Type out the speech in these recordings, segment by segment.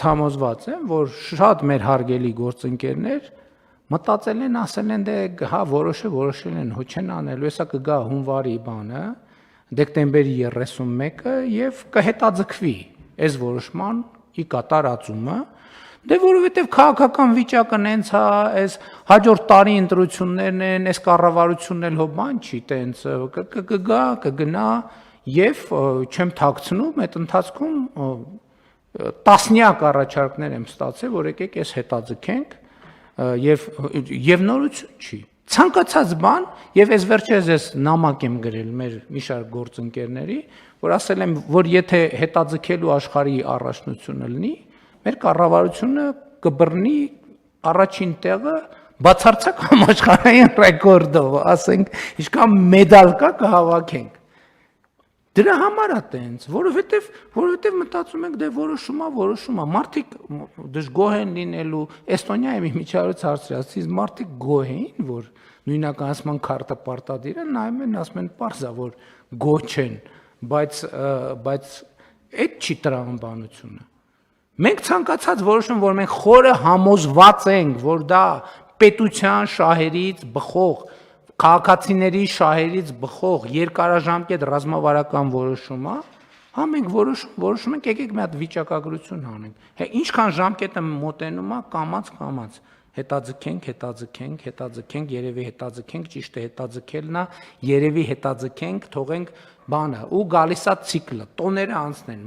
համոզված եմ, որ շատ մեր հարգելի գործընկերներ մտածել են, ասել են դե հա որոշել են, հո չեն անելու, հեսա կգա հունվարի բանը, դեկտեմբերի 31-ը եւ կհետաձգվի այս որոշման ի կատարածումը, դե որովհետեւ քաղաքական վիճակը նենց է, այս հաջորդ տարի ընտրություններն են, այս կառավարությունն էլ հո բան չի, տենց կգա, կգնա եւ չեմ թաքցնում, այդ ընթացքում տասնյակ առաջարկներ եմ ստացել, որ եկեք այս հետաձգենք եւ նորություն չի։ Ցանկացած բան եւ այս վերջերս ես նամակ եմ գրել մեր մի շարք գործընկերների, որ ասել եմ, որ եթե հետաձգելու աշխարհի առաջնությունը լինի, մեր կառավարությունը կբռնի առաջին տեղը բացարձակ համաշխարհային ռեկորդով, ասենք, ինչքան մեդալ կա կհավաքենք։ Դրա համար է տենց, որովհետև մտածում ենք դե որոշումա, մարդիկ դժգոհ են լինելու, Էստոնիայի միջավայրից հարցրած, մարդիկ գոհ էին, որ նույնականացման քարտը պարտադիր է, նայում են, ասում են պարզ է, որ գոհ չեն, բայց այդ չի տրամաբանությունը։ Մենք ցանկացած որոշում, որ մենք խորը համոզված ենք, որ դա պետության շահերից բխող քաղաքացիների շահերից բխող երկարաժամկետ ռազմավարական որոշում է, հա մենք որոշում ենք, եկեք մի հատ վիճակագրություն անենք։ Հա ինչքան ժամկետը մոտենում է, կամաց, հետաձգենք, երևի հետաձգենք, ճիշտ է հետաձգելն է, երևի հետաձգենք, թողենք բանը, ու գալիս է ցիկլը, տոները անցնեն,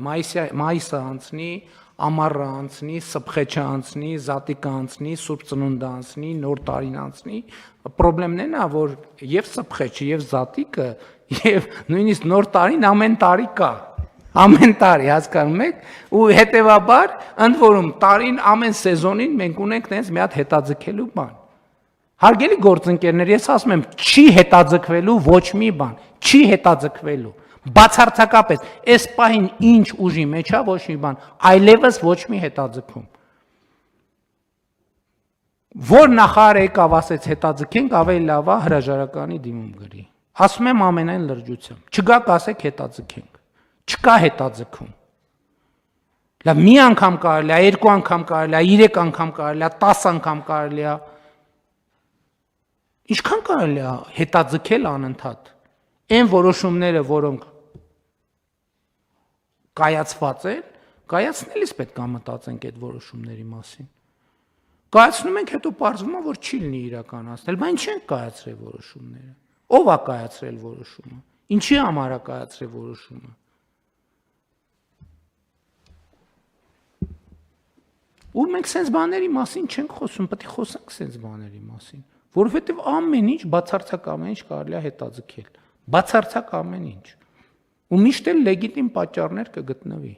մայիսը անցնի, ամառը անցնի, սփխեչը անցնի, զատիկը անցնի, Սուրբ Ծնունդը անցնի, Նոր տարին անցնի, պրոբլեմն է նա, որ եւ սփխեչը, եւ զատիկը, եւ նույնիսկ Նոր տարին ամեն տարի կա, ամեն տարի, հասկանում եք, ու հետեւաբար ընդ որում տարին ամեն սեզոնին մենք ունենք տենց մի հատ հետաձգելու բան։ Հարգելի գործընկերներ, ես ասում եմ, չի հետաձգվելու ոչ մի բան, չի հետաձգվելու։ Բացարձակապես, այս պահին ինչ ուժի մեջ է, ոչ մի բան, այլևս ոչ մի հետաձգում։ Որ նախարարը եկավ ասեց հետաձգենք, ավելի լավ է հրաժարականի դիմում գրի։ Ասում եմ ամենայն լրջությամբ, չգաք ասեք հետաձգենք, չկա հետաձգում։ Լավ, մի անգամ կարելի է, երկու անգամ կարելի է, 3 անգամ կարելի է, 10 անգամ կարելի է։ Ինչքան կարելի է հետաձգել անընդհատ։ Այն որոշումները, որոնք կայացված են, կայացնելիս պետք է մտածենք այդ որոշումների մասին։ Կայացնում ենք, հետո պարզվում է, որ չի լինի իրականացնել, բայց ինչ են կայացրել որոշումները։ Ո՞վ է կայացրել որոշումը։ Ինչի համար է կայացրել որոշումը։ Ու մենք sense բաների մասին չենք խոսում, պետք է խոսենք sense բաների մասին, որովհետև ամեն ինչ բացարձակ ամեն ինչ կարելի է հետաձգել։ Բացարձակ ամեն ինչ։ Ու միշտ էլ լեգիտիմ պատճառներ կգտնվի։